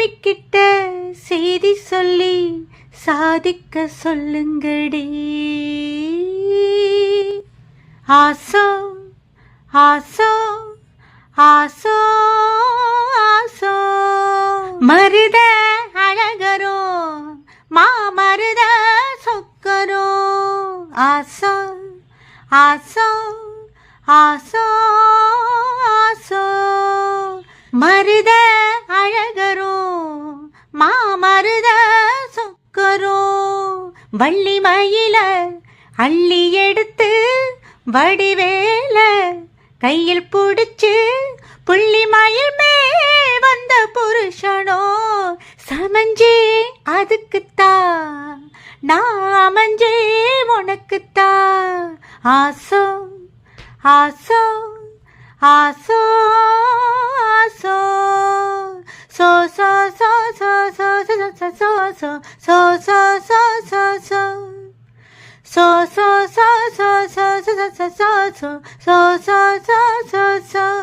சாமி கிட்ட செய்தி சொல்லி சாதிக்க சொல்லுங்கடி. ஆசோ ஆசோ ஆசோ ஆசோ மருத அழகரோ மாமருத சொக்கரோ. ஆசோ ஆசோ ஆசோ ஆசோ மருத அழகரோ மாமருத சொக்கரோ. வள்ளி மயில அள்ளி எடுத்து வடிவேல கையில் புடிச்சு புள்ளி மயில் மே வந்த புருஷனோ. சமஞ்சே அதுக்குத்தான் நான் அமைஞ்சே உனக்குத்தான். ஆசோ ஆசோ ஆசோ ஆசோ so so so so so so so so so so so so so so so so so so so so so so so so so so